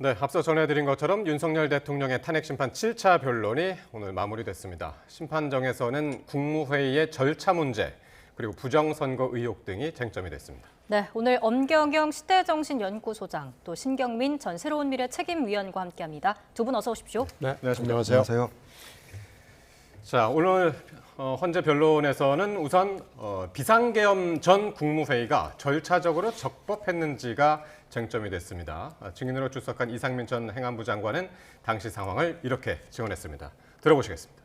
네, 앞서 전해드린 것처럼 윤석열 대통령의 탄핵심판 7차 변론이 오늘 마무리됐습니다. 심판정에서는 국무회의의 절차 문제, 그리고 부정선거 의혹 등이 쟁점이 됐습니다. 네, 오늘 엄경영 시대정신연구소장, 또 신경민 전 새로운 미래 책임위원과 함께합니다. 두 분 어서 오십시오. 네, 안녕하세요. 자, 오늘 헌재 변론에서는 우선 비상계엄 전 국무회의가 절차적으로 적법했는지가 쟁점이 됐습니다. 증인으로 출석한 이상민 전 행안부 장관은 당시 상황을 이렇게 증언했습니다. 들어보시겠습니다.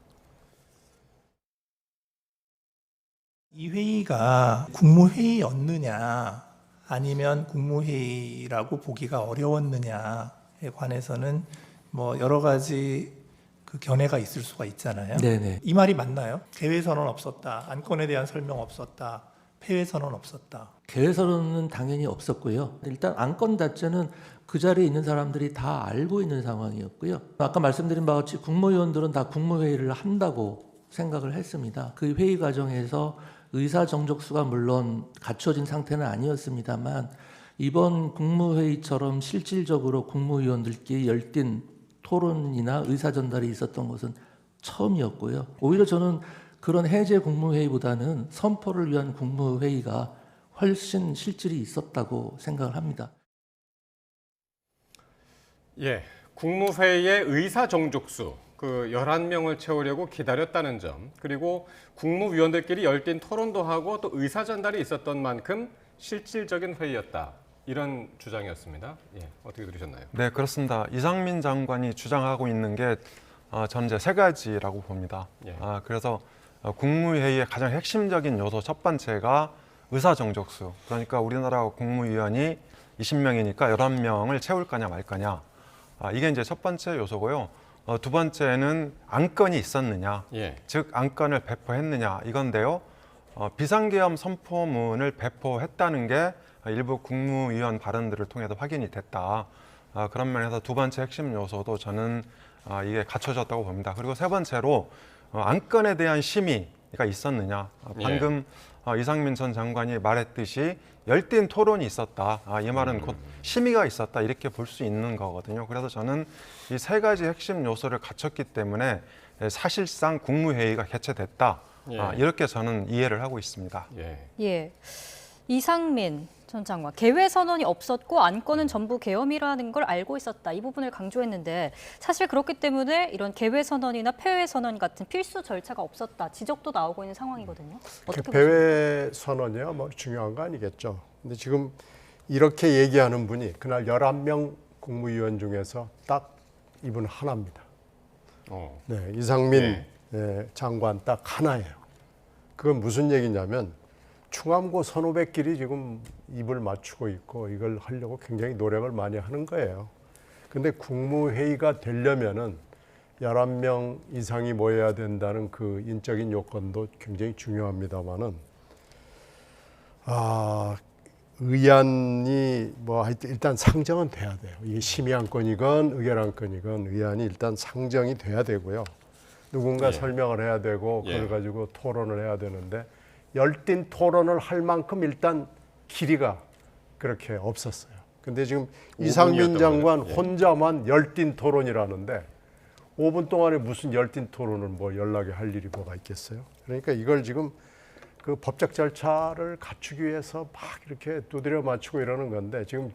이 회의가 국무회의였느냐 아니면 국무회의라고 보기가 어려웠느냐에 관해서는 뭐 여러 가지 그 견해가 있을 수가 있잖아요. 네네. 이 말이 맞나요? 개회선언 없었다, 안건에 대한 설명 없었다, 폐회선언 없었다. 개회선언은 당연히 없었고요. 일단 안건 자체는 그 자리에 있는 사람들이 다 알고 있는 상황이었고요. 아까 말씀드린 바와 같이 국무위원들은 다 국무회의를 한다고 생각을 했습니다. 그 회의 과정에서 의사 정족수가 물론 갖춰진 상태는 아니었습니다만 이번 국무회의처럼 실질적으로 국무위원들끼리 열띤 토론이나 의사 전달이 있었던 것은 처음이었고요. 오히려 저는 그런 해제 국무회의보다는 선포를 위한 국무회의가 훨씬 실질이 있었다고 생각을 합니다. 예, 국무회의의 의사 정족수, 그 11명을 채우려고 기다렸다는 점, 그리고 국무위원들끼리 열띤 토론도 하고 또 의사 전달이 있었던 만큼 실질적인 회의였다. 이런 주장이었습니다. 예, 어떻게 들으셨나요? 네, 그렇습니다. 이상민 장관이 주장하고 있는 게 저는 이제 세 가지라고 봅니다. 예. 그래서 국무회의의 가장 핵심적인 요소 첫 번째가 의사정족수. 그러니까 우리나라 국무위원이 20명이니까 11명을 채울 거냐 말 거냐. 이게 이제 첫 번째 요소고요. 두 번째는 안건이 있었느냐, 예. 즉 안건을 배포했느냐 이건데요. 비상계엄 선포문을 배포했다는 게 일부 국무위원 발언들을 통해서 확인이 됐다. 그런 면에서 두 번째 핵심 요소도 저는 이게 갖춰졌다고 봅니다. 그리고 세 번째로 안건에 대한 심의가 있었느냐. 방금 이상민 전 장관이 말했듯이 열띤 토론이 있었다. 이 말은 곧 심의가 있었다. 이렇게 볼 수 있는 거거든요. 그래서 저는 이 세 가지 핵심 요소를 갖췄기 때문에 사실상 국무회의가 개최됐다. 예. 이렇게 저는 이해를 하고 있습니다. 예, 이상민 전 장관, 개회 선언이 없었고 안건은 전부 계엄이라는 걸 알고 있었다. 이 부분을 강조했는데 사실 그렇기 때문에 이런 개회 선언이나 폐회 선언 같은 필수 절차가 없었다. 지적도 나오고 있는 상황이거든요. 어떻게 보십니까? 배회 선언이야 뭐 중요한 거 아니겠죠. 근데 지금 이렇게 얘기하는 분이 그날 11명 국무위원 중에서 딱 이분 하나입니다. 네, 이상민 장관 딱 하나예요. 그건 무슨 얘기냐면 충암고 선후배끼리 지금 입을 맞추고 있고 이걸 하려고 굉장히 노력을 많이 하는 거예요. 근데 국무회의가 되려면은 11명 이상이 모여야 된다는 그 인적인 요건도 굉장히 중요합니다만은 의안이 뭐 하여튼 일단 상정은 돼야 돼요. 이게 심의안건이건 의결안건이건 의안이 일단 상정이 돼야 되고요. 누군가 설명을 해야 되고 그걸 가지고 토론을 해야 되는데 열띤 토론을 할 만큼 일단 길이가 그렇게 없었어요. 근데 지금 이상민 장관 혼자만 열띤 토론이라는데 5분 동안에 무슨 열띤 토론을 뭐 연락에 할 일이 뭐가 있겠어요? 그러니까 이걸 지금 그 법적 절차를 갖추기 위해서 막 이렇게 두드려 맞추고 이러는 건데 지금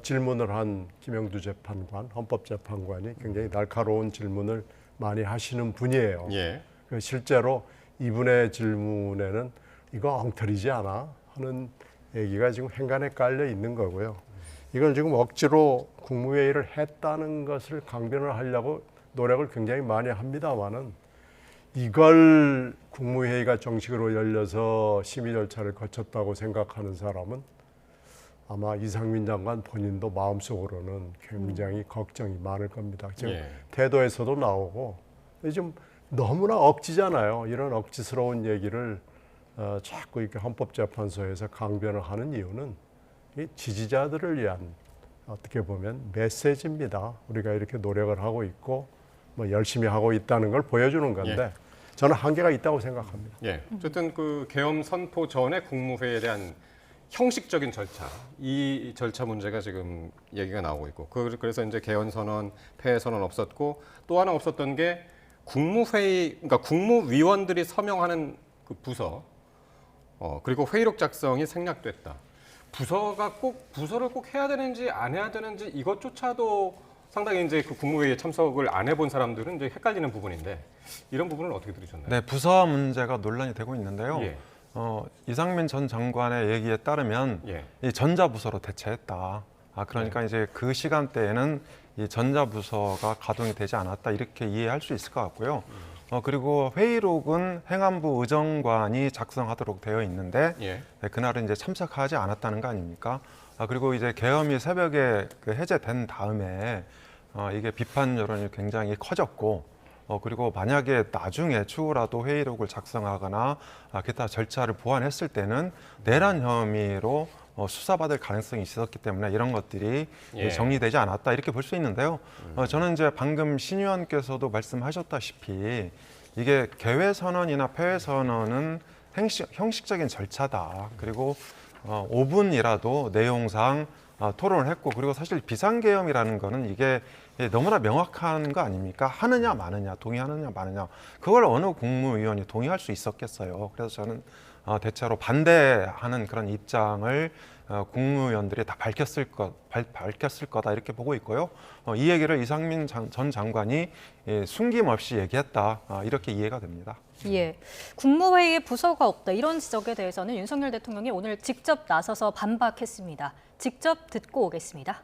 질문을 한 김영두 재판관, 헌법재판관이 굉장히 날카로운 질문을 많이 하시는 분이에요. 예. 실제로 이분의 질문에는 이거 엉터리지 않아? 하는 얘기가 지금 행간에 깔려 있는 거고요. 이걸 지금 억지로 국무회의를 했다는 것을 강변을 하려고 노력을 굉장히 많이 합니다만은 이걸 국무회의가 정식으로 열려서 심의 절차를 거쳤다고 생각하는 사람은 아마 이상민 장관 본인도 마음속으로는 굉장히 걱정이 많을 겁니다. 지금 태도에서도 나오고 좀 너무나 억지잖아요. 이런 억지스러운 얘기를 자꾸 이렇게 헌법재판소에서 강변을 하는 이유는 이 지지자들을 위한 어떻게 보면 메시지입니다. 우리가 이렇게 노력을 하고 있고 뭐 열심히 하고 있다는 걸 보여주는 건데 저는 한계가 있다고 생각합니다. 어쨌든 그 계엄 선포 전에 국무회의에 대한 형식적인 절차, 이 절차 문제가 지금 얘기가 나오고 있고, 그래서 이제 개헌 선언, 폐회 선언 없었고, 또 하나 없었던 게 국무회의, 그러니까 국무위원들이 서명하는 그 부서, 그리고 회의록 작성이 생략됐다. 부서를 꼭 해야 되는지 안 해야 되는지 이것조차도 상당히 이제 그 국무회의에 참석을 안 해본 사람들은 이제 헷갈리는 부분인데, 이런 부분을 어떻게 들으셨나요? 네, 부서 문제가 논란이 되고 있는데요. 예. 이상민 전 장관의 얘기에 따르면 예. 이 전자부서로 대체했다. 그러니까 이제 그 시간대에는 이 전자부서가 가동이 되지 않았다 이렇게 이해할 수 있을 것 같고요. 그리고 회의록은 행안부 의정관이 작성하도록 되어 있는데 예. 네, 그날은 이제 참석하지 않았다는 거 아닙니까? 그리고 이제 계엄이 새벽에 그 해제된 다음에 이게 비판 여론이 굉장히 커졌고 그리고 만약에 나중에 추후라도 회의록을 작성하거나 기타 절차를 보완했을 때는 내란 혐의로 수사받을 가능성이 있었기 때문에 이런 것들이 예. 정리되지 않았다 이렇게 볼 수 있는데요. 저는 이제 방금 신 의원께서도 말씀하셨다시피 이게 개회 선언이나 폐회 선언은 형식적인 절차다. 그리고 5분이라도 내용상 토론을 했고 그리고 사실 비상계엄이라는 거는 이게 너무나 명확한 거 아닙니까? 하느냐 마느냐, 동의하느냐 마느냐. 그걸 어느 국무위원이 동의할 수 있었겠어요. 그래서 저는 대체로 반대하는 그런 입장을 국무위원들이 다 밝혔을 거다 이렇게 보고 있고요. 이 얘기를 이상민 전 장관이 숨김없이 얘기했다 이렇게 이해가 됩니다. 예, 국무회의에 부서가 없다 이런 지적에 대해서는 윤석열 대통령이 오늘 직접 나서서 반박했습니다. 직접 듣고 오겠습니다.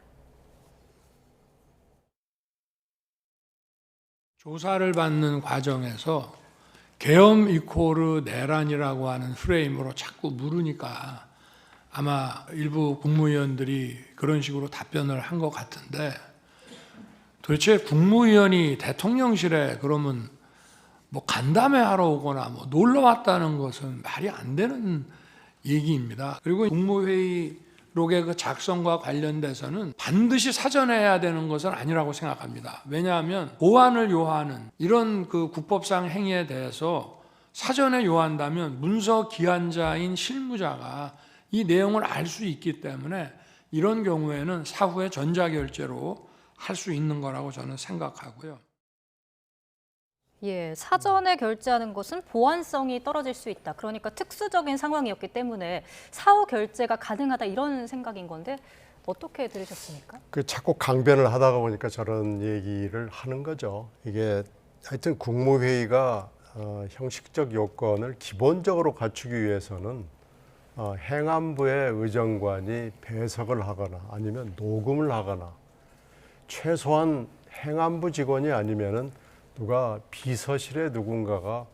조사를 받는 과정에서 계엄 이코르 내란이라고 하는 프레임으로 자꾸 물으니까 아마 일부 국무위원들이 그런 식으로 답변을 한 것 같은데 도대체 국무위원이 대통령실에 그러면 뭐 간담회 하러 오거나 뭐 놀러 왔다는 것은 말이 안 되는 얘기입니다. 그리고 국무회의록의 그 작성과 관련돼서는 반드시 사전에 해야 되는 것은 아니라고 생각합니다. 왜냐하면 보안을 요하는 이런 그 국법상 행위에 대해서 사전에 요한다면 문서 기한자인 실무자가 이 내용을 알 수 있기 때문에 이런 경우에는 사후에 전자결제로 할 수 있는 거라고 저는 생각하고요. 예, 사전에 결제하는 것은 보안성이 떨어질 수 있다. 그러니까 특수적인 상황이었기 때문에 사후 결제가 가능하다 이런 생각인 건데 어떻게 들으셨습니까? 자꾸 강변을 하다가 보니까 저런 얘기를 하는 거죠. 이게 하여튼 국무회의가 형식적 요건을 기본적으로 갖추기 위해서는 행안부의 의정관이 배석을 하거나 아니면 녹음을 하거나 최소한 행안부 직원이 아니면은 누가 비서실에 누군가가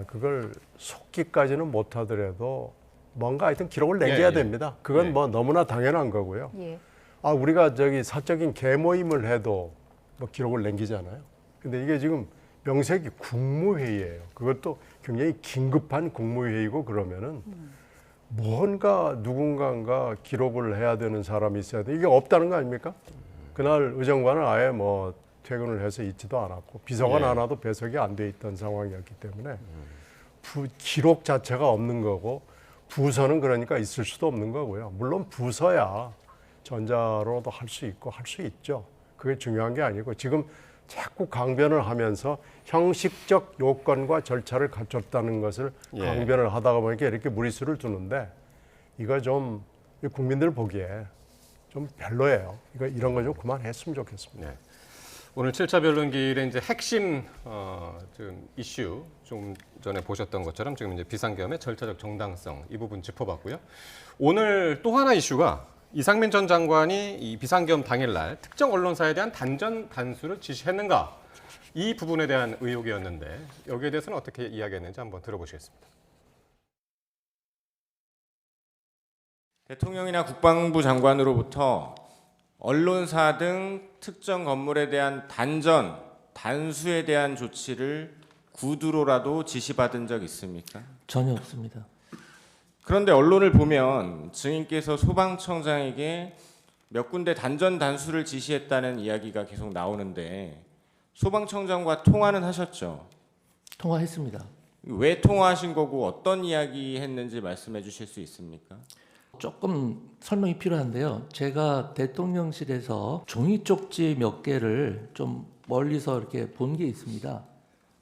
그걸 속기까지는 못하더라도 뭔가 하여튼 기록을 남겨야 예. 됩니다. 그건 예. 뭐 너무나 당연한 거고요. 예. 우리가 사적인 개모임을 해도 뭐 기록을 남기잖아요. 근데 이게 지금 명색이 국무회의예요. 그것도 굉장히 긴급한 국무회의고 그러면은 뭔가 누군가가 기록을 해야 되는 사람이 있어야 돼. 이게 없다는 거 아닙니까? 그날 의정관은 아예 뭐 퇴근을 해서 있지도 않았고 비서관 예. 하나도 배석이 안 돼 있던 상황이었기 때문에 기록 자체가 없는 거고 부서는 그러니까 있을 수도 없는 거고요. 물론 부서야 전자로도 할 수 있고 할 수 있죠. 그게 중요한 게 아니고 지금 자꾸 강변을 하면서 형식적 요건과 절차를 갖췄다는 것을 예. 강변을 하다가 보니까 이렇게 무리수를 두는데 이거 좀 국민들 보기에 좀 별로예요. 이런 거 좀 그만했으면 좋겠습니다. 네. 오늘 7차 변론기일의 이제 핵심 지금 이슈 좀 전에 보셨던 것처럼 지금 이제 비상계엄의 절차적 정당성 이 부분 짚어봤고요. 오늘 또 하나 이슈가 이상민 전 장관이 이 비상계엄 당일날 특정 언론사에 대한 단전 단수를 지시했는가 이 부분에 대한 의혹이었는데 여기에 대해서는 어떻게 이야기했는지 한번 들어보시겠습니다. 대통령이나 국방부 장관으로부터 언론사 등 특정 건물에 대한 단수에 대한 조치를 구두로라도 지시받은 적 있습니까? 전혀 없습니다. 그런데 언론을 보면 증인께서 소방청장에게 몇 군데 단수를 지시했다는 이야기가 계속 나오는데 소방청장과 통화는 하셨죠? 통화했습니다. 왜 통화하신 거고 어떤 이야기 했는지 말씀해 주실 수 있습니까? 조금 설명이 필요한데요. 제가 대통령실에서 종이 쪽지 몇 개를 좀 멀리서 이렇게 본 게 있습니다.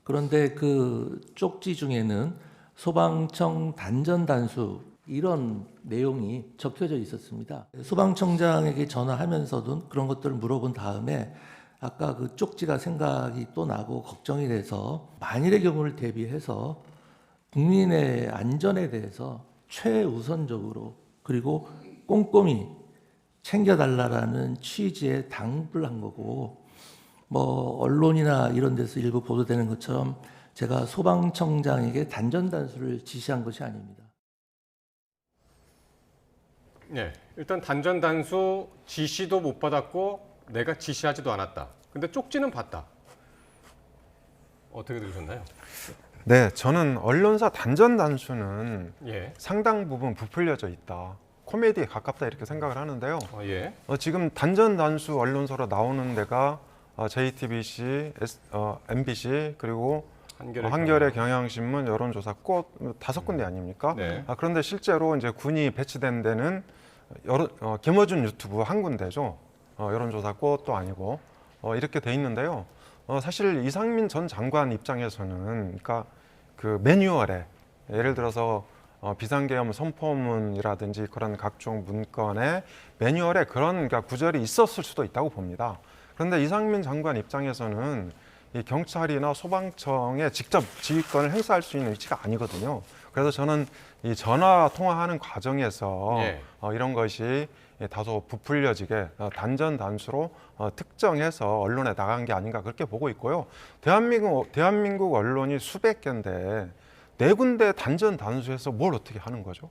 그런데 그 쪽지 중에는 소방청 단전 단수 이런 내용이 적혀져 있었습니다. 소방청장에게 전화하면서도 그런 것들을 물어본 다음에 아까 그 쪽지가 생각이 또 나고 걱정이 돼서 만일의 경우를 대비해서 국민의 안전에 대해서 최우선적으로 그리고 꼼꼼히 챙겨달라라는 취지에 당부를 한 거고, 뭐 언론이나 이런 데서 일부 보도되는 것처럼 제가 소방청장에게 단전 단수를 지시한 것이 아닙니다. 네, 일단 단전 단수 지시도 못 받았고 내가 지시하지도 않았다. 근데 쪽지는 봤다. 어떻게 들으셨나요? 네, 저는 언론사 단전 단수는 예, 상당 부분 부풀려져 있다. 코미디에 가깝다 이렇게 생각을 하는데요. 예, 지금 단전 단수 언론사로 나오는 데가 JTBC, MBC 그리고 한겨레 경향신문, 여론조사 꽃 5군데 아닙니까? 네. 그런데 실제로 이제 군이 배치된 데는 김어준 유튜브 한 군데죠. 여론조사 꽃도 아니고 이렇게 돼 있는데요. 사실 이상민 전 장관 입장에서는 그러니까 그 매뉴얼에 예를 들어서 비상계엄 선포문이라든지 그런 각종 문건에 매뉴얼에 그런 그러니까 구절이 있었을 수도 있다고 봅니다. 그런데 이상민 장관 입장에서는 이 경찰이나 소방청에 직접 지휘권을 행사할 수 있는 위치가 아니거든요. 그래서 저는 이 전화 통화하는 과정에서 예. 이런 것이 다소 부풀려지게 단전 단수로 특정해서 언론에 나간 게 아닌가 그렇게 보고 있고요. 대한민국 언론이 수백 개인데 4군데 단전 단수해서 뭘 어떻게 하는 거죠?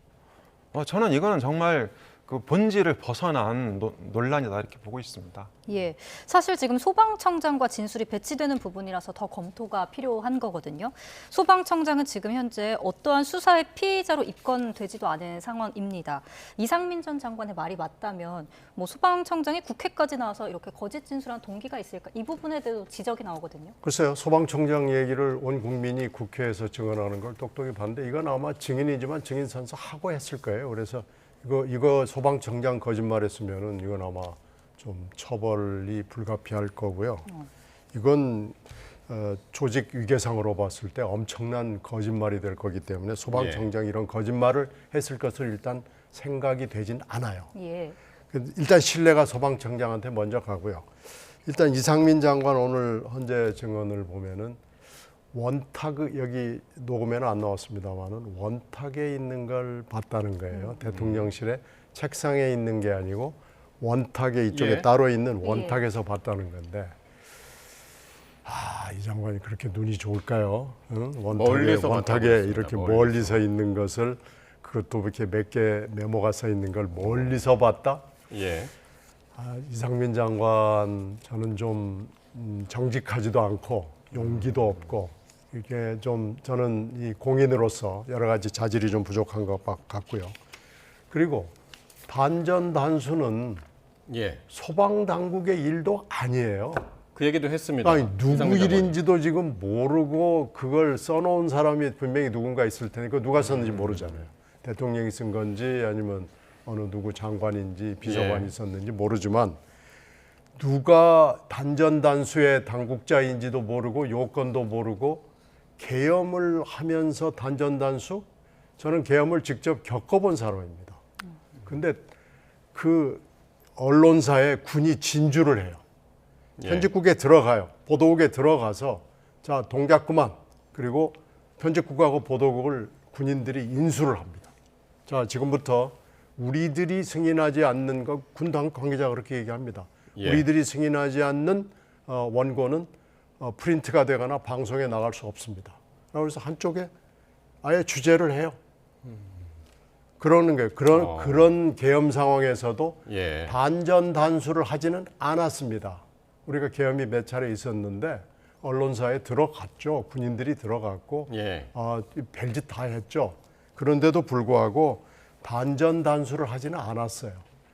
저는 이거는 정말 그 본질을 벗어난 논란이다 이렇게 보고 있습니다. 예, 사실 지금 소방청장과 진술이 배치되는 부분이라서 더 검토가 필요한 거거든요. 소방청장은 지금 현재 어떠한 수사의 피의자로 입건되지도 않은 상황입니다. 이상민 전 장관의 말이 맞다면 뭐 소방청장이 국회까지 나와서 이렇게 거짓 진술한 동기가 있을까? 이 부분에 대해서 지적이 나오거든요. 글쎄요, 소방청장 얘기를 온 국민이 국회에서 증언하는 걸 똑똑히 봤는데 이건 아마 증인이지만 증인 선서하고 했을 거예요. 그래서 이거 소방청장 거짓말했으면은 이건 아마 좀 처벌이 불가피할 거고요. 이건 조직 위계상으로 봤을 때 엄청난 거짓말이 될 거기 때문에 소방청장이 이런 거짓말을 했을 것을 일단 생각이 되진 않아요. 예. 일단 신뢰가 소방청장한테 먼저 가고요. 일단 이상민 장관 오늘 헌재 증언을 보면은 원탁 여기 녹음에는 안 나왔습니다만은 원탁에 있는 걸 봤다는 거예요. 대통령실에 책상에 있는 게 아니고 원탁에 이쪽에 예. 따로 있는 원탁에서 봤다는 건데 이 장관이 그렇게 눈이 좋을까요? 응? 멀리서 원탁에 봤다고 이렇게 했습니다. 멀리서 있는 것을 그것도 이렇게 몇 개 메모가 써 있는 걸 멀리서 봤다? 예, 이상민 장관 저는 좀 정직하지도 않고 용기도 없고 이게 좀 저는 이 공인으로서 여러 가지 자질이 좀 부족한 것 같고요. 그리고 단전 단수는 예. 소방 당국의 일도 아니에요. 그 얘기도 했습니다. 아니, 누구 이상민 장관이. 일인지도 지금 모르고 그걸 써놓은 사람이 분명히 누군가 있을 테니까 누가 썼는지 모르잖아요. 대통령이 쓴 건지 아니면 어느 누구 장관인지 비서관이 예. 썼는지 모르지만 누가 단전 단수의 당국자인지도 모르고 요건도 모르고 계엄을 하면서 단전 단수? 저는 계엄을 직접 겪어본 사람입니다. 근데 그 언론사에 군이 진주를 해요. 예. 편집국에 들어가요. 보도국에 들어가서 자 동작 그만. 그리고 편집국하고 보도국을 군인들이 인수를 합니다. 자 지금부터 우리들이 승인하지 않는 것 군 관계자가 그렇게 얘기합니다. 예. 우리들이 승인하지 않는 원고는 프린트가 되거나 방송에 나갈 수 없습니다. 그래서 한쪽에 아예 주재를 해요. 그러는 거예요. 그런 계엄 상황에서도 예. 단전 단수를 하지는 않았습니다. 우리가 계엄이 몇 차례 있었는데 언론사에 들어갔죠. 군인들이 들어갔고 예. 별짓 다 했죠. 그런데도 불구하고 단전 단수를 하지는 않았어요.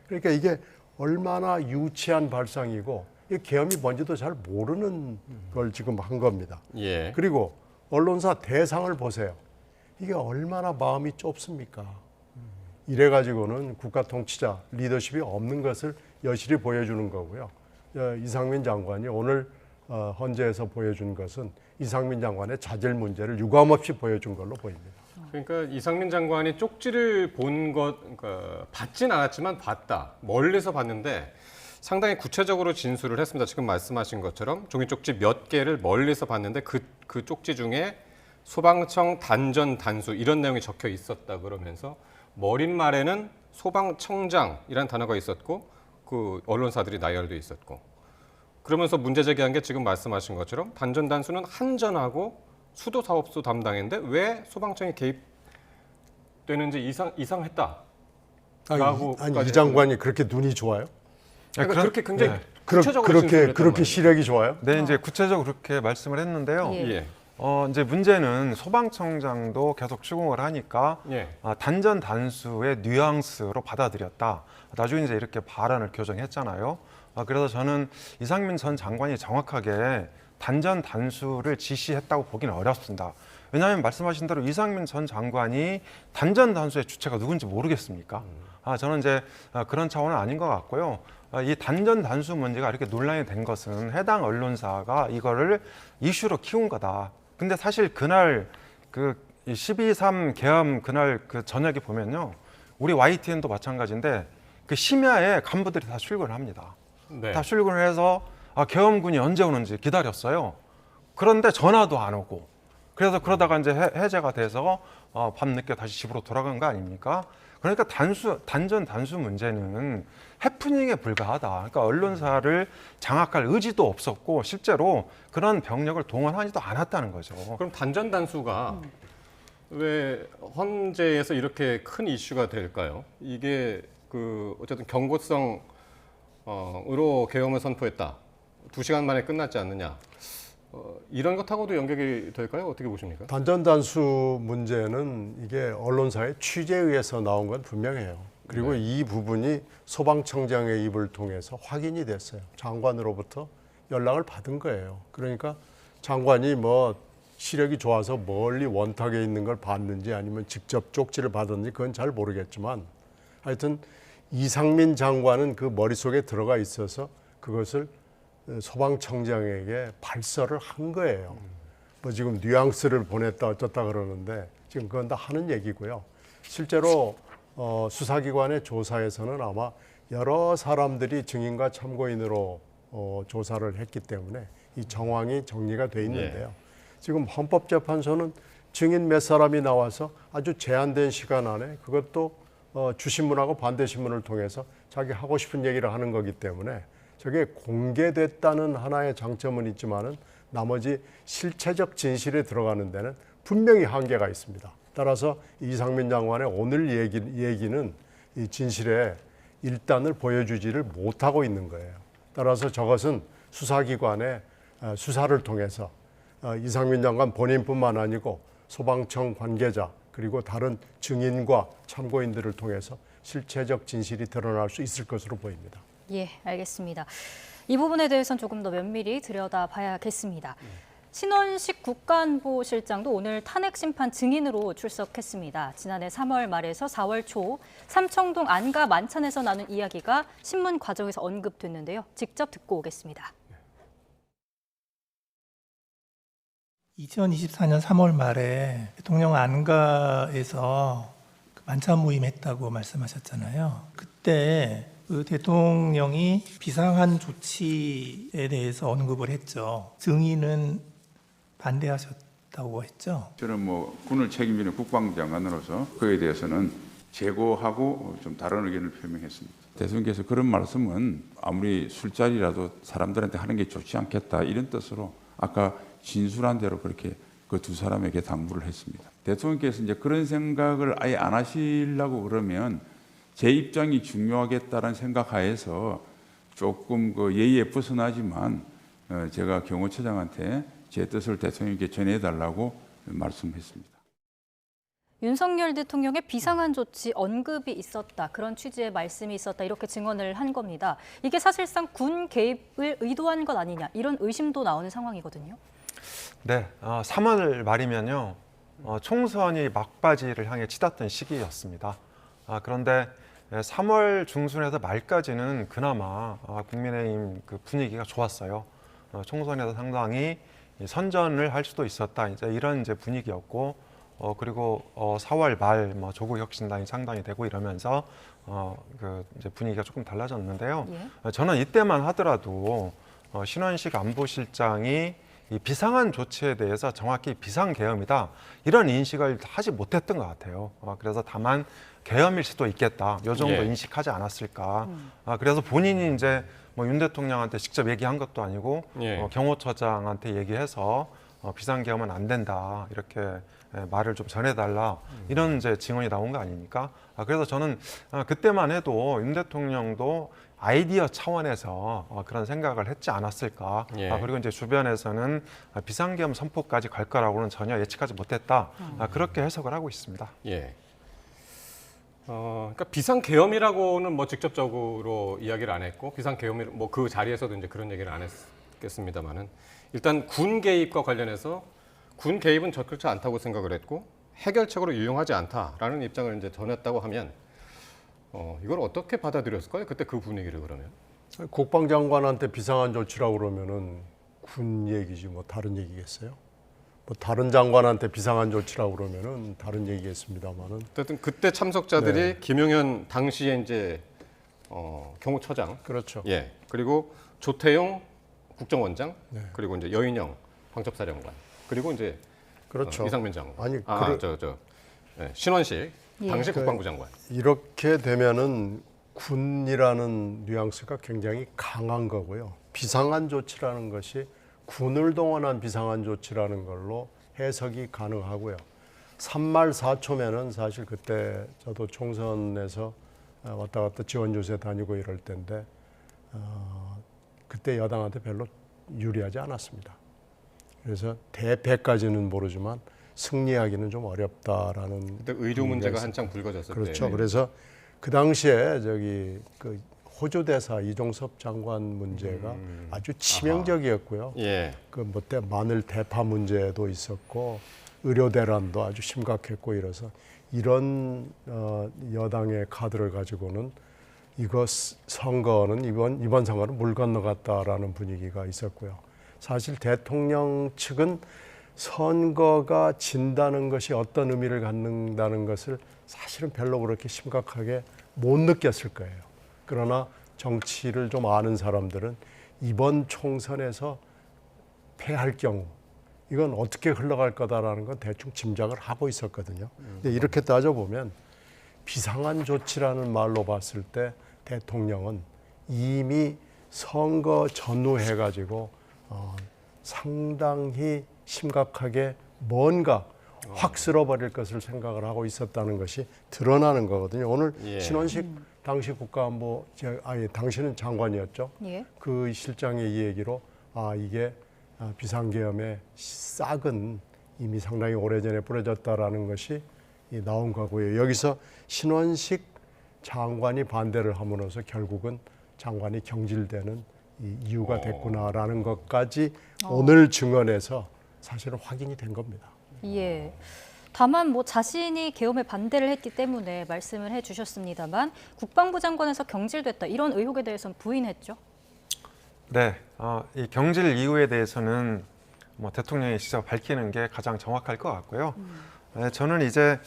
그러니까 이게 얼마나 유치한 발상이고 이 계엄이 뭔지도 잘 모르는 걸 지금 한 겁니다. 예. 그리고 언론사 대상을 보세요. 이게 얼마나 마음이 좁습니까? 이래 가지고는 국가 통치자 리더십이 없는 것을 여실히 보여주는 거고요. 이상민 장관이 오늘 헌재에서 보여준 것은 이상민 장관의 자질 문제를 유감없이 보여준 걸로 보입니다. 그러니까 이상민 장관이 쪽지를 본 것, 그러니까 받진 않았지만 봤다. 멀리서 봤는데 상당히 구체적으로 진술을 했습니다. 지금 말씀하신 것처럼 종이 쪽지 몇 개를 멀리서 봤는데 그 쪽지 중에 소방청 단전 단수 이런 내용이 적혀 있었다 그러면서 머릿말에는 소방청장이라는 단어가 있었고 그 언론사들이 나열돼 있었고 그러면서 문제 제기한 게 지금 말씀하신 것처럼 단전 단수는 한전하고 수도 사업소 담당인데 왜 소방청이 개입되는지 이상했다. 아니 이 장관이 그렇게 눈이 좋아요? 그러니까 그렇게 굉장히 네. 구체적으로 진술을 했단 그렇게 말이에요. 시력이 좋아요? 네, 이제 구체적으로 그렇게 말씀을 했는데요. 예. 예. 이제 문제는 소방청장도 계속 추궁을 하니까 예. 단전 단수의 뉘앙스로 받아들였다. 나중에 이제 이렇게 발언을 교정했잖아요. 그래서 저는 이상민 전 장관이 정확하게 단전 단수를 지시했다고 보기는 어렵습니다. 왜냐하면 말씀하신 대로 이상민 전 장관이 단전 단수의 주체가 누군지 모르겠습니까? 저는 이제 그런 차원은 아닌 것 같고요. 이 단전 단수 문제가 이렇게 논란이 된 것은 해당 언론사가 이거를 이슈로 키운 거다. 근데 사실 그날 그 12.3 계엄 그날 그 저녁에 보면요. 우리 YTN도 마찬가지인데 그 심야에 간부들이 다 출근을 합니다. 네. 다 출근을 해서 계엄군이 언제 오는지 기다렸어요. 그런데 전화도 안 오고. 그래서 그러다가 이제 해제가 돼서 밤늦게 다시 집으로 돌아간 거 아닙니까? 그러니까 단전 단수 문제는 해프닝에 불과하다. 그러니까 언론사를 장악할 의지도 없었고 실제로 그런 병력을 동원하지도 않았다는 거죠. 그럼 단전 단수가 왜 헌재에서 이렇게 큰 이슈가 될까요? 이게 그 어쨌든 경고성으로 계엄을 선포했다. 2시간 만에 끝났지 않느냐. 이런 것하고도 연결이 될까요? 어떻게 보십니까? 단전 단수 문제는 이게 언론사의 취재에 의해서 나온 건 분명해요. 그리고 네. 이 부분이 소방청장의 입을 통해서 확인이 됐어요. 장관으로부터 연락을 받은 거예요. 그러니까 장관이 뭐 시력이 좋아서 멀리 원탁에 있는 걸 봤는지 아니면 직접 쪽지를 받았는지 그건 잘 모르겠지만 하여튼 이상민 장관은 그 머릿속에 들어가 있어서 그것을 소방청장에게 발설을 한 거예요. 뭐 지금 뉘앙스를 보냈다 어쩌다 그러는데 지금 그건 다 하는 얘기고요. 실제로 수사기관의 조사에서는 아마 여러 사람들이 증인과 참고인으로 조사를 했기 때문에 이 정황이 정리가 돼 있는데요. 지금 헌법재판소는 증인 몇 사람이 나와서 아주 제한된 시간 안에 그것도 주신문하고 반대신문을 통해서 자기 하고 싶은 얘기를 하는 거기 때문에 저게 공개됐다는 하나의 장점은 있지만은 나머지 실체적 진실에 들어가는 데는 분명히 한계가 있습니다. 따라서 이상민 장관의 오늘 얘기는 이 진실의 일단을 보여주지를 못하고 있는 거예요. 따라서 저것은 수사기관의 수사를 통해서 이상민 장관 본인뿐만 아니고 소방청 관계자 그리고 다른 증인과 참고인들을 통해서 실체적 진실이 드러날 수 있을 것으로 보입니다. 예, 알겠습니다. 이 부분에 대해서는 조금 더 면밀히 들여다봐야겠습니다. 신원식 국가안보실장도 오늘 탄핵 심판 증인으로 출석했습니다. 지난해 3월 말에서 4월 초 삼청동 안가 만찬에서 나눈 이야기가 신문 과정에서 언급됐는데요. 직접 듣고 오겠습니다. 2024년 3월 말에 대통령 안가에서 만찬 모임했다고 말씀하셨잖아요. 그때 그 대통령이 비상한 조치에 대해서 언급을 했죠. 증인은 반대하셨다고 했죠. 저는 뭐 군을 책임지는 국방장관으로서 그에 대해서는 재고하고 좀 다른 의견을 표명했습니다. 대통령께서 그런 말씀은 아무리 술자리라도 사람들한테 하는 게 좋지 않겠다 이런 뜻으로 아까 진술한 대로 그렇게 그 두 사람에게 당부를 했습니다. 대통령께서 이제 그런 생각을 아예 안 하시려고 그러면 제 입장이 중요하겠다는 생각하에서 조금 그 예의에 벗어나지만 제가 경호처장한테 제 뜻을 대통령께 전해달라고 말씀했습니다. 윤석열 대통령의 비상한 조치 언급이 있었다. 그런 취지의 말씀이 있었다. 이렇게 증언을 한 겁니다. 이게 사실상 군 개입을 의도한 것 아니냐. 이런 의심도 나오는 상황이거든요. 네, 3월 말이면요. 총선이 막바지를 향해 치닫던 시기였습니다. 그런데 3월 중순에서 말까지는 그나마 국민의힘 그 분위기가 좋았어요. 총선에서 상당히 선전을 할 수도 있었다. 이제 이런 이제 분위기였고, 그리고 4월 말 뭐 조국 혁신당이 상당히 되고 이러면서 그 이제 분위기가 조금 달라졌는데요. 예. 저는 이때만 하더라도 신원식 안보실장이 이 비상한 조치에 대해서 정확히 비상계엄이다 이런 인식을 하지 못했던 것 같아요. 그래서 다만 계엄일 수도 있겠다. 요 정도 예. 인식하지 않았을까. 그래서 본인이 이제 뭐 윤 대통령한테 직접 얘기한 것도 아니고 예. 경호처장한테 얘기해서 비상계엄은 안 된다 이렇게 말을 좀 전해달라 이런 이제 증언이 나온 거 아닙니까? 그래서 저는 그때만 해도 윤 대통령도 아이디어 차원에서 그런 생각을 했지 않았을까. 예. 그리고 이제 주변에서는 비상계엄 선포까지 갈 거라고는 전혀 예측하지 못했다. 그렇게 해석을 하고 있습니다. 예. 그러니까 비상계엄이라고는 뭐 직접적으로 이야기를 안 했고 비상계엄이 뭐 그 자리에서도 이제 그런 얘기를 안 했겠습니다만은 일단 군 개입과 관련해서 군 개입은 적절치 않다고 생각을 했고 해결책으로 유용하지 않다라는 입장을 이제 전했다고 하면 이걸 어떻게 받아들였을까요? 그때 그 분위기를 그러면. 국방장관한테 비상한 조치라고 그러면은 군 얘기지 뭐 다른 얘기겠어요? 뭐 다른 장관한테 비상한 조치라고 그러면은 다른 얘기겠습니다만은 어쨌든 그때 참석자들이 네. 김용현 당시에 이제 경호처장, 그렇죠. 예, 그리고 조태용 국정원장, 네. 그리고 이제 여인영 방첩사령관, 그리고 이제 그렇죠. 이상민 장관, 아니, 신원식 예. 당시 국방부 장관. 이렇게 되면은 군이라는 뉘앙스가 굉장히 강한 거고요. 비상한 조치라는 것이 군을 동원한 비상한 조치라는 걸로 해석이 가능하고요. 3말 4초면은 사실 그때 저도 총선에서 왔다 갔다 지원 요새 다니고 이럴 때인데 그때 여당한테 별로 유리하지 않았습니다. 그래서 대패까지는 모르지만 승리하기는 좀 어렵다라는 그때 의료 문제가 한창 불거졌을 때. 그렇죠. 그래서 그 당시에 그 호주 대사 이종섭 장관 문제가 아주 치명적이었고요. 예. 그 뭐 때 마늘 대파 문제도 있었고 의료 대란도 아주 심각했고 이래서 이런 여당의 카드를 가지고는 이거 선거는 이번 선거는 물 건너갔다라는 분위기가 있었고요. 사실 대통령 측은 선거가 진다는 것이 어떤 의미를 갖는다는 것을 사실은 별로 그렇게 심각하게 못 느꼈을 거예요. 그러나 정치를 좀 아는 사람들은 이번 총선에서 패할 경우 이건 어떻게 흘러갈 거다라는 건 대충 짐작을 하고 있었거든요. 근데 이렇게 따져보면 비상한 조치라는 말로 봤을 때 대통령은 이미 선거 전후해가지고 상당히 심각하게 뭔가 확 쓸어버릴 것을 생각을 하고 있었다는 것이 드러나는 거거든요. 오늘 예. 신원식 당시 국가안보 당시는 장관이었죠. 예. 그 실장의 이 얘기로 이게 비상계엄의 싹은 이미 상당히 오래전에 뿌려졌다라는 것이 나온 거고요. 여기서 신원식 장관이 반대를 함으로써 결국은 장관이 경질되는 이 이유가 됐구나라는 것까지 오늘 증언에서 사실은 확인이 된 겁니다. 예. 다만 뭐 자신이 계엄에 반대를 했기 때문에 말씀을 해주셨습니다만 국방부 장관에서 경질됐다 이런 의혹에 대해서는 부인했죠. 네, 이 경질 이유에 대해서는 뭐 대통령이 직접 밝히는 게 가장 정확할 것 같고요. 저는 이제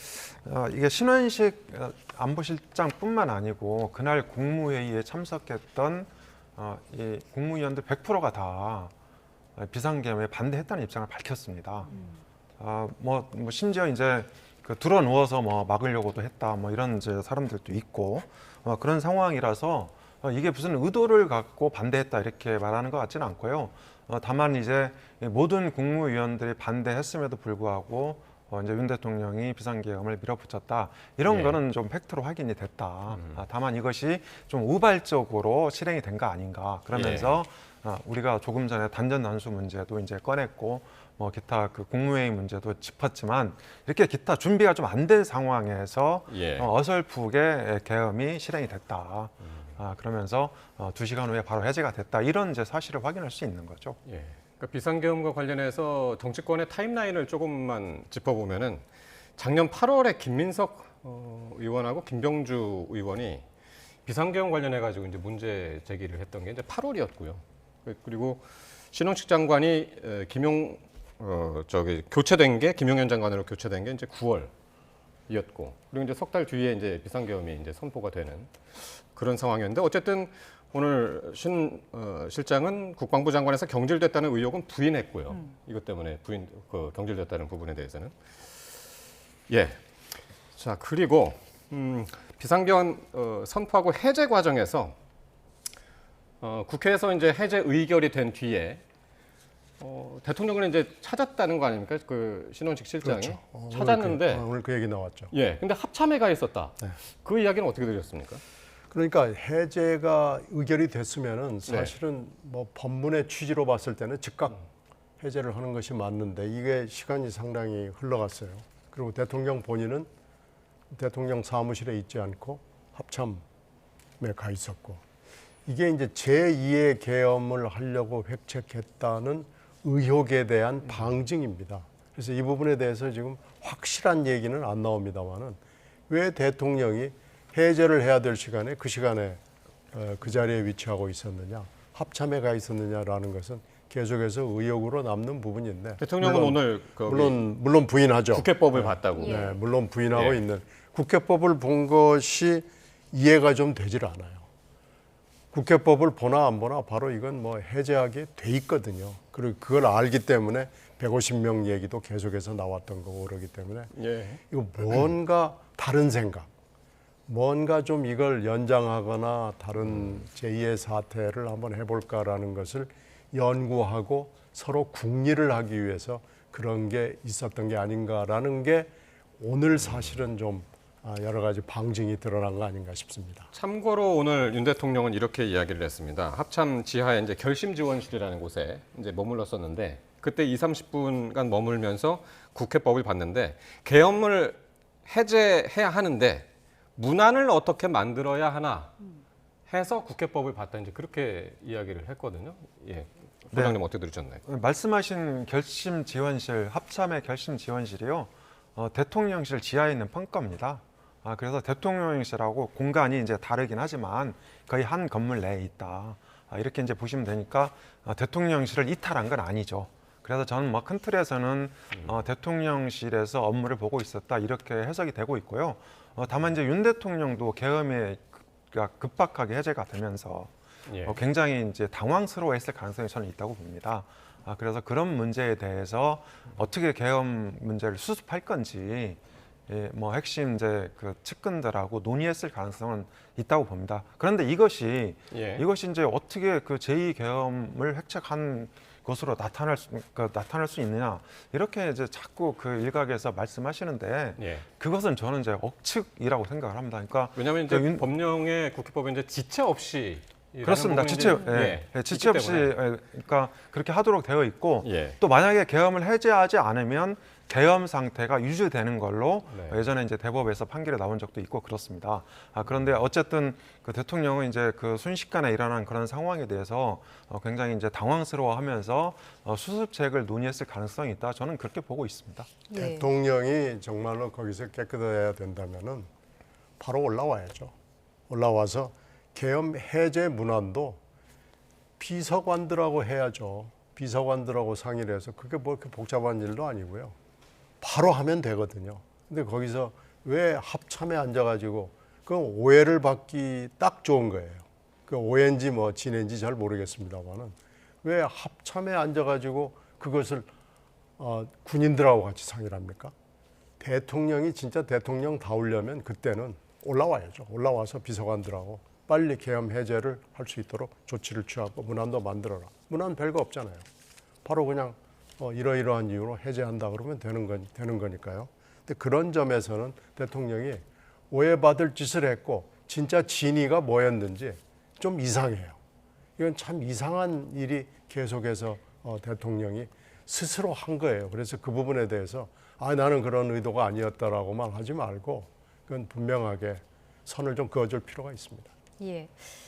이게 신원식 안보실장뿐만 아니고 그날 국무회의에 참석했던 이 국무위원들 100%가 다 비상계엄에 반대했다는 입장을 밝혔습니다. 뭐 심지어 이제 그 들어 누워서 뭐 막으려고도 했다, 뭐 이런 이제 사람들도 있고 그런 상황이라서 이게 무슨 의도를 갖고 반대했다 이렇게 말하는 것 같지는 않고요. 다만 이제 모든 국무위원들이 반대했음에도 불구하고 이제 윤 대통령이 비상계엄을 밀어붙였다 이런 예. 거는 좀 팩트로 확인이 됐다. 다만 이것이 좀 우발적으로 실행이 된 거 아닌가. 그러면서 우리가 조금 전에 단전 단수 문제도 이제 꺼냈고 뭐 기타 그 국무회의 문제도 짚었지만 이렇게 기타 준비가 좀 안 된 상황에서 예. 어설프게 계엄이 실행이 됐다. 그러면서 2시간 후에 바로 해제가 됐다. 이런 이제 사실을 확인할 수 있는 거죠. 예. 그러니까 비상계엄과 관련해서 정치권의 타임라인을 조금만 짚어보면은 작년 8월에 김민석 의원하고 김병주 의원이 비상계엄 관련해 가지고 이제 문제 제기를 했던 게 이제 8월이었고요. 그리고 신원식 장관이 교체된 게 김용현 장관으로 교체된 게 이제 9월이었고, 그리고 이제 석 달 뒤에 이제 비상계엄이 이제 선포가 되는 그런 상황이었는데, 어쨌든 오늘 신 실장은 국방부 장관에서 경질됐다는 의혹은 부인했고요. 이것 때문에 경질됐다는 부분에 대해서는. 예. 자, 그리고 비상계엄 선포하고 해제 과정에서 국회에서 이제 해제 의결이 된 뒤에 대통령을 이제 찾았다는 거 아닙니까? 그 신원식 실장이 그렇죠. 찾았는데 오늘 그 얘기 나왔죠. 예. 근데 합참에 가 있었다. 네. 그 이야기는 어떻게 들으셨습니까? 그러니까 해제가 의결이 됐으면은 사실은 뭐 법문의 취지로 봤을 때는 즉각 해제를 하는 것이 맞는데 이게 시간이 상당히 흘러갔어요. 그리고 대통령 본인은 대통령 사무실에 있지 않고 합참에 가 있었고, 이게 이제 제2의 계엄을 하려고 획책했다는 의혹에 대한 방증입니다. 그래서 이 부분에 대해서 지금 확실한 얘기는 안 나옵니다만은 왜 대통령이 해제를 해야 될 시간에 그 시간에 그 자리에 위치하고 있었느냐, 합참에 가 있었느냐라는 것은 계속해서 의혹으로 남는 부분인데, 대통령은 오늘 물론 부인하죠. 국회법을 봤다고. 네, 물론 부인하고 예. 있는, 국회법을 본 것이 이해가 좀 되질 않아요. 국회법을 보나 안 보나 바로 이건 뭐 해제하게 돼 있거든요. 그리고 그걸 알기 때문에 150명 얘기도 계속해서 나왔던 거고 그러기 때문에 예. 이거 뭔가 다른 생각, 뭔가 좀 이걸 연장하거나 다른 제2의 사태를 한번 해볼까라는 것을 연구하고 서로 궁리를 하기 위해서 그런 게 있었던 게 아닌가라는 게 오늘 사실은 좀 여러 가지 방증이 드러난 거 아닌가 싶습니다. 참고로 오늘 윤 대통령은 이렇게 이야기를 했습니다. 합참 지하에 이제 결심지원실이라는 곳에 이제 머물렀었는데, 그때 20-30분간 머물면서 국회법을 봤는데, 계엄을 해제해야 하는데 문안을 어떻게 만들어야 하나 해서 국회법을 봤다, 이제 그렇게 이야기를 했거든요. 예. 부장님 어떻게 들으셨나요? 말씀하신 결심 지원실, 합참의 결심 지원실이요, 대통령실 지하에 있는 펑커입니다. 그래서 대통령실하고 공간이 이제 다르긴 하지만 거의 한 건물 내에 있다. 이렇게 이제 보시면 되니까 대통령실을 이탈한 건 아니죠. 그래서 저는 뭐 큰 틀에서는 대통령실에서 업무를 보고 있었다, 이렇게 해석이 되고 있고요. 다만 이제 윤 대통령도 계엄이 급박하게 해제가 되면서 굉장히 이제 당황스러워했을 가능성이 저는 있다고 봅니다. 그래서 그런 문제에 대해서 어떻게 계엄 문제를 수습할 건지 뭐 핵심 이제 그 측근들하고 논의했을 가능성은 있다고 봅니다. 그런데 이것이 이제 어떻게 그 제2계엄을 획책한 것으로 나타날 수 있느냐, 이렇게 이제 자꾸 그 일각에서 말씀하시는데 그것은 저는 이제 억측이라고 생각을 합니다. 그러니까 왜냐하면 이제 법령에 국회법에 이제 지체 없이 그렇습니다. 지체 없이 그러니까 그렇게 하도록 되어 있고, 또 만약에 계엄을 해제하지 않으면 계엄 상태가 유지되는 걸로 예전에 이제 대법에서 판결이 나온 적도 있고 그렇습니다. 그런데 어쨌든 그 대통령은 이제 그 순식간에 일어난 그런 상황에 대해서 굉장히 이제 당황스러워하면서 수습책을 논의했을 가능성이 있다. 저는 그렇게 보고 있습니다. 대통령이 정말로 거기서 깨끗해야 된다면은 바로 올라와야죠. 올라와서 계엄 해제 문안도 비서관들하고 해야죠. 비서관들하고 상의를 해서, 그게 뭐 이렇게 복잡한 일도 아니고요. 바로 하면 되거든요. 근데 거기서 왜 합참에 앉아가지고, 그 오해를 받기 딱 좋은 거예요. 그 오해인지 뭐 진해인지 잘 모르겠습니다만은 왜 합참에 앉아가지고 그것을 군인들하고 같이 상의를 합니까? 대통령이 진짜 대통령다우려면 그때는 올라와야죠. 올라와서 비서관들하고 빨리 계엄 해제를 할 수 있도록 조치를 취하고 문안도 만들어라. 문안 별거 없잖아요. 바로 그냥 이러이러한 이유로 해제한다 그러면 되는 거니까요. 근데 그런 점에서는 대통령이 오해받을 짓을 했고 진짜 진위가 뭐였는지 좀 이상해요. 이건 참 이상한 일이 계속해서 대통령이 스스로 한 거예요. 그래서 그 부분에 대해서 나는 그런 의도가 아니었다라고만 하지 말고 그건 분명하게 선을 좀 그어줄 필요가 있습니다. 예.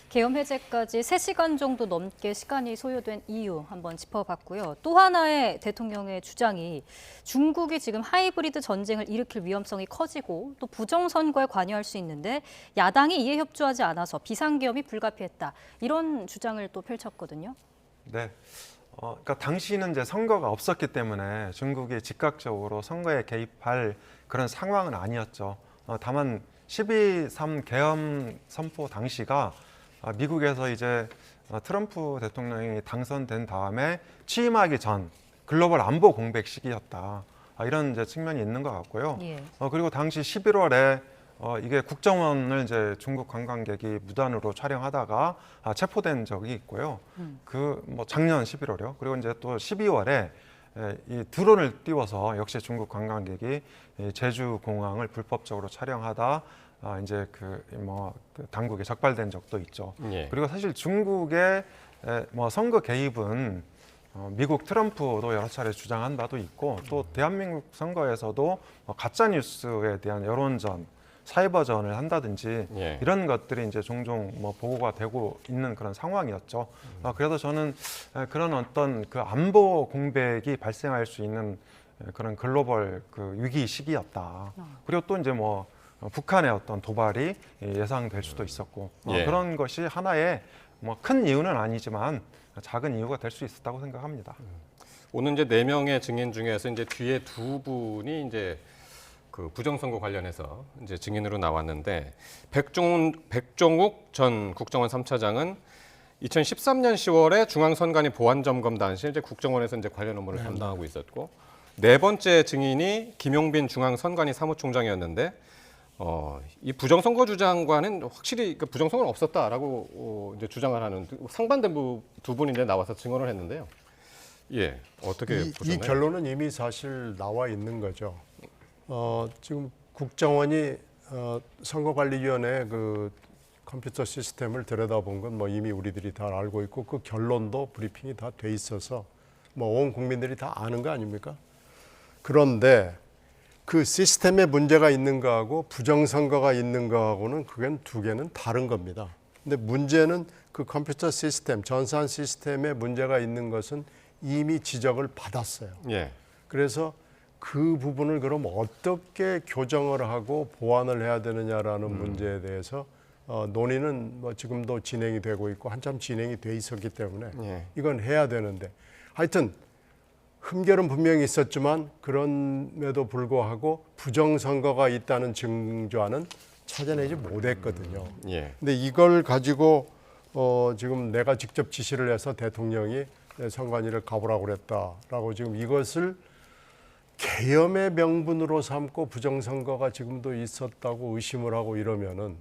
계엄 해제까지 3시간 정도 넘게 시간이 소요된 이유 한번 짚어봤고요. 또 하나의 대통령의 주장이 중국이 지금 하이브리드 전쟁을 일으킬 위험성이 커지고 또 부정선거에 관여할 수 있는데 야당이 이에 협조하지 않아서 비상계엄이 불가피했다. 이런 주장을 또 펼쳤거든요. 네. 그러니까 당시는 이제 선거가 없었기 때문에 중국이 즉각적으로 선거에 개입할 그런 상황은 아니었죠. 다만 12.3 계엄 선포 당시가 미국에서 이제 트럼프 대통령이 당선된 다음에 취임하기 전 글로벌 안보 공백 시기였다. 이런 이제 측면이 있는 것 같고요. 예. 그리고 당시 11월에 이게 국정원을 이제 중국 관광객이 무단으로 촬영하다가 체포된 적이 있고요. 그 뭐 작년 11월이요. 그리고 이제 또 12월에 이 드론을 띄워서 역시 중국 관광객이 이 제주 공항을 불법적으로 촬영하다 이제 그 당국에 적발된 적도 있죠. 예. 그리고 사실 중국의 뭐 선거 개입은 미국 트럼프도 여러 차례 주장한 바도 있고 또 대한민국 선거에서도 가짜 뉴스에 대한 여론전, 사이버전을 한다든지 예. 이런 것들이 이제 종종 뭐 보고가 되고 있는 그런 상황이었죠. 그래서 저는 그런 어떤 그 안보 공백이 발생할 수 있는 그런 글로벌 그 위기 시기였다. 그리고 또 이제 뭐 북한의 어떤 도발이 예상될 수도 있었고 예. 그런 것이 하나의 뭐 큰 이유는 아니지만 작은 이유가 될 수 있었다고 생각합니다. 오늘 이제 4명의 증인 중에서 이제 뒤에 2분이 이제 그 부정선거 관련해서 이제 증인으로 나왔는데 백종욱 전 국정원 3차장은 2013년 10월에 중앙선관위 보안점검 당시 이제 국정원에서 이제 관련 업무를 담당하고 있었고 4번째 증인이 김용빈 중앙선관위 사무총장이었는데 이 부정선거 주장과는 확실히 그 부정선거는 없었다라고 이제 주장을 하는 상반된 두 분이 이제 나와서 증언을 했는데요. 예, 어떻게 보셨나요? 이 결론은 이미 사실 나와 있는 거죠. 지금 국정원이 선거관리위원회 그 컴퓨터 시스템을 들여다본 건 뭐 이미 우리들이 다 알고 있고 그 결론도 브리핑이 다 돼 있어서 뭐 온 국민들이 다 아는 거 아닙니까? 그런데 그 시스템에 문제가 있는 거하고 부정선거가 있는 거하고는 그건 두 개는 다른 겁니다. 근데 문제는 그 컴퓨터 시스템, 전산 시스템에 문제가 있는 것은 이미 지적을 받았어요. 예. 그래서 그 부분을 그럼 어떻게 교정을 하고 보완을 해야 되느냐라는 문제에 대해서 논의는 뭐 지금도 진행이 되고 있고 한참 진행이 돼 있었기 때문에 예. 이건 해야 되는데 하여튼 흠결은 분명히 있었지만 그럼에도 불구하고 부정선거가 있다는 증거는 찾아내지 못했거든요. 예. 근데 이걸 가지고 지금 내가 직접 지시를 해서 대통령이 선관위를 가보라고 그랬다라고 지금 이것을 계엄의 명분으로 삼고 부정선거가 지금도 있었다고 의심을 하고 이러면은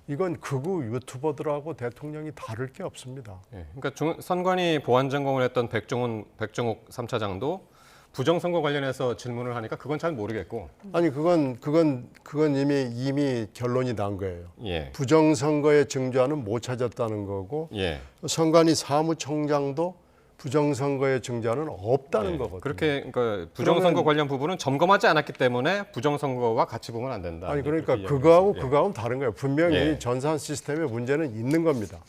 이건 극우 유튜버들하고 대통령이 다를 게 없습니다. 예. 그러니까 선관위 보안점검을 했던 백종욱 3차장도 부정선거 관련해서 질문을 하니까 그건 잘 모르겠고. 아니 그건 이미 결론이 난 거예요. 예. 부정선거의 증거는 못 찾았다는 거고 예. 선관위 사무총장도 부정선거의 증거는 없다는 예. 거거든요. 그렇게 그러니까 부정선거 그러면- 관련 부분은 점검하지 않았기 때문에 부정선거와 같이 보면 안 된다. 아니 그러니까 그렇게 그거하고 이야기했어요. 예. 그거하고는 다른 거예요. 분명히 예. 전산 시스템에 문제는 있는 겁니다.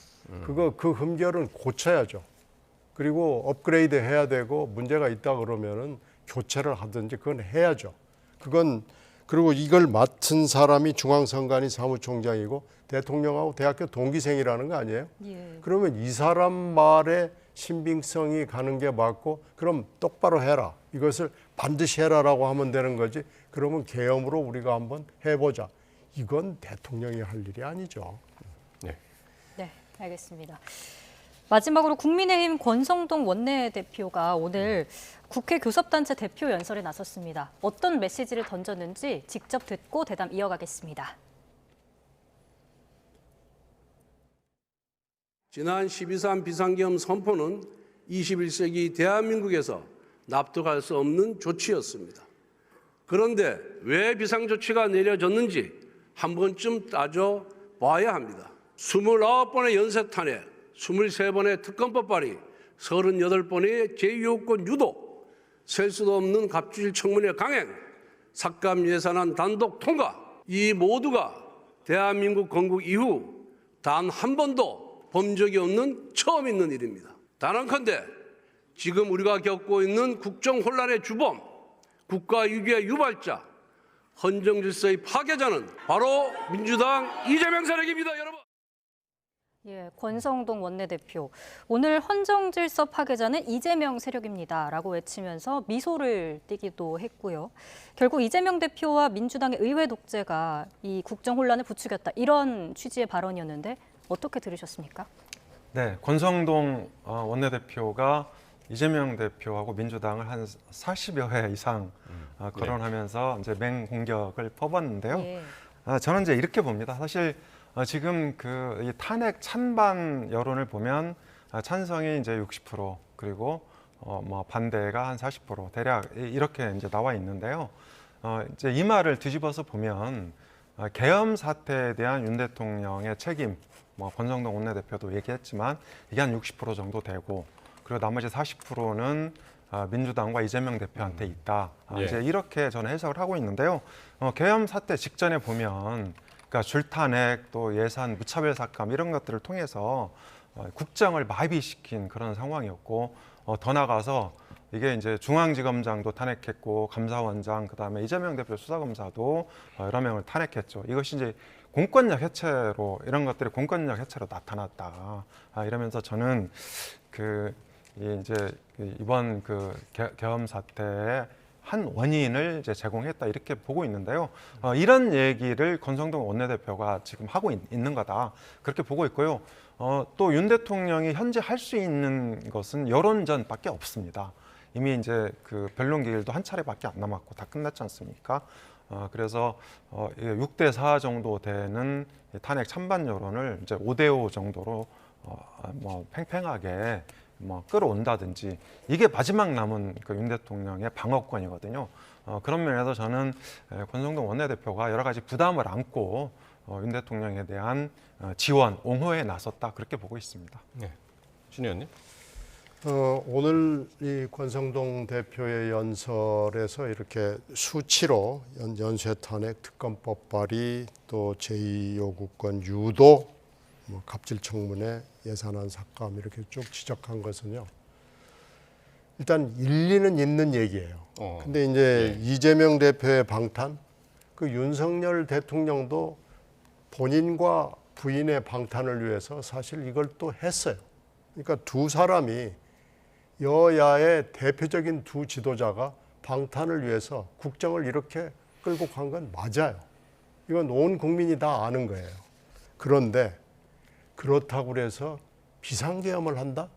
그 흠결은 고쳐야죠. 그리고 업그레이드 해야 되고 문제가 있다 그러면은 교체를 하든지 그건 해야죠. 그리고 이걸 맡은 사람이 중앙선관위 사무총장이고 대통령하고 대학교 동기생이라는 거 아니에요? 예. 그러면 이 사람 말에 신빙성이 가는 게 맞고 그럼 똑바로 해라. 이것을 반드시 해라라고 하면 되는 거지. 그러면 계엄으로 우리가 한번 해보자. 이건 대통령이 할 일이 아니죠. 네, 알겠습니다. 마지막으로 국민의힘 권성동 원내대표가 오늘 국회 교섭단체 대표 연설에 나섰습니다. 어떤 메시지를 던졌는지 직접 듣고 대담 이어가겠습니다. 지난 12.3 비상계엄 선포는 21세기 대한민국에서 납득할 수 없는 조치였습니다. 그런데 왜 비상조치가 내려졌는지 한 번쯤 따져봐야 합니다. 29번의 연쇄탄핵, 23번의 특검법 발의, 38번의 제2호권 유도, 셀 수도 없는 갑질 청문회 강행, 삭감 예산안 단독 통과, 이 모두가 대한민국 건국 이후 단 한 번도 본 적이 없는 처음 있는 일입니다. 단언컨대 지금 우리가 겪고 있는 국정 혼란의 주범, 국가 위기의 유발자, 헌정 질서의 파괴자는 바로 민주당 이재명 세력입니다, 여러분. 예, 권성동 원내대표. 오늘 헌정질서 파괴자는 이재명 세력입니다라고 외치면서 미소를 띠기도 했고요. 결국 이재명 대표와 민주당의 의회 독재가 이 국정 혼란을 부추겼다. 이런 취지의 발언이었는데 어떻게 들으셨습니까? 네, 권성동 원내대표가 이재명 대표하고 민주당을 한 40여 회 이상 거론하면서 이제 맹공격을 퍼붓는데요. 예. 저는 이제 이렇게 봅니다. 사실 지금 이 탄핵 찬반 여론을 보면 찬성이 이제 60% 그리고 뭐 반대가 한 40% 대략 이렇게 이제 나와 있는데요. 이제 이 말을 뒤집어서 보면 계엄 사태에 대한 윤 대통령의 책임, 뭐 권성동 원내대표도 얘기했지만 이게 한 60% 정도 되고 그리고 나머지 40%는 민주당과 이재명 대표한테 있다. 예. 이제 이렇게 저는 해석을 하고 있는데요. 계엄 사태 직전에 보면 그러니까 줄탄핵 또 예산 무차별 삭감 이런 것들을 통해서 국정을 마비시킨 그런 상황이었고 더 나가서 이게 이제 중앙지검장도 탄핵했고 감사원장 그다음에 이재명 대표 수사검사도 여러 명을 탄핵했죠. 이것이 이제 공권력 해체로 이런 것들이 공권력 해체로 나타났다. 이러면서 저는 이제 이번 계엄 사태의 한 원인을 이제 제공했다 이렇게 보고 있는데요. 이런 얘기를 권성동 원내대표가 지금 하고 있는 거다 그렇게 보고 있고요. 또 윤 대통령이 현재 할 수 있는 것은 여론전밖에 없습니다. 이미 이제 변론 기일도 한 차례밖에 안 남았고 다 끝났지 않습니까? 그래서 6대 4 정도 되는 탄핵 찬반 여론을 이제 5대 5 정도로 뭐 팽팽하게 뭐 끌어온다든지 이게 마지막 남은 윤 대통령의 방어권이거든요. 그런 면에서 저는 권성동 원내대표가 여러 가지 부담을 안고 윤 대통령에 대한 지원, 옹호에 나섰다 그렇게 보고 있습니다. 네, 신 의원님. 오늘 이 권성동 대표의 연설에서 이렇게 수치로 연쇄 탄핵, 특검법 발의, 또 제2요구권 유도, 뭐 갑질 청문회, 예산안 삭감 이렇게 쭉 지적한 것은요. 일단 일리는 있는 얘기예요. 근데 이제 이재명 대표의 방탄, 윤석열 대통령도 본인과 부인의 방탄을 위해서 사실 이걸 또 했어요. 그러니까 두 사람이 여야의 대표적인 두 지도자가 방탄을 위해서 국정을 이렇게 끌고 간 건 맞아요. 이건 온 국민이 다 아는 거예요. 그런데 그렇다고 해서 비상계엄을 한다?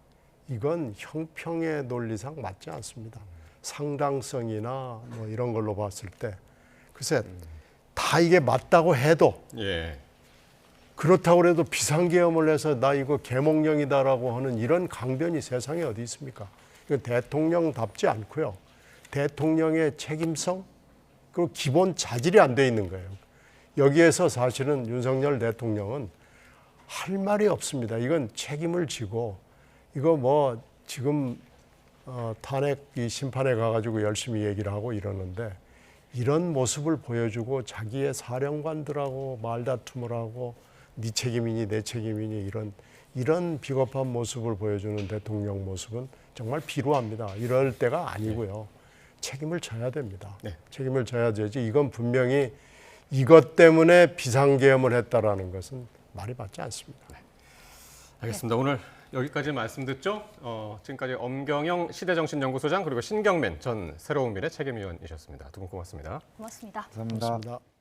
이건 형평의 논리상 맞지 않습니다. 상당성이나 뭐 이런 걸로 봤을 때 글쎄 다 이게 맞다고 해도 그렇다고 해도 비상계엄을 해서 나 이거 계몽령이다라고 하는 이런 강변이 세상에 어디 있습니까? 이건 대통령답지 않고요. 대통령의 책임성 그리고 기본 자질이 안 돼 있는 거예요. 여기에서 사실은 윤석열 대통령은 할 말이 없습니다. 이건 책임을 지고 이거 뭐 지금 탄핵 심판에 가가지고 열심히 얘기를 하고 이러는데 이런 모습을 보여주고 자기의 사령관들하고 말다툼을 하고 네 책임이니 내 책임이니 이런 비겁한 모습을 보여주는 대통령 모습은 정말 비루합니다. 이럴 때가 아니고요. 책임을 져야 됩니다. 책임을 져야 되지. 이건 분명히 이것 때문에 비상계엄을 했다라는 것은 말이 맞지 않습니다. 알겠습니다. 오늘 여기까지 말씀 듣죠. 지금까지 엄경영 시대정신연구소장 그리고 신경민 전 새로운 미래 책임위원이셨습니다. 두 분 고맙습니다. 고맙습니다. 감사합니다. 고맙습니다.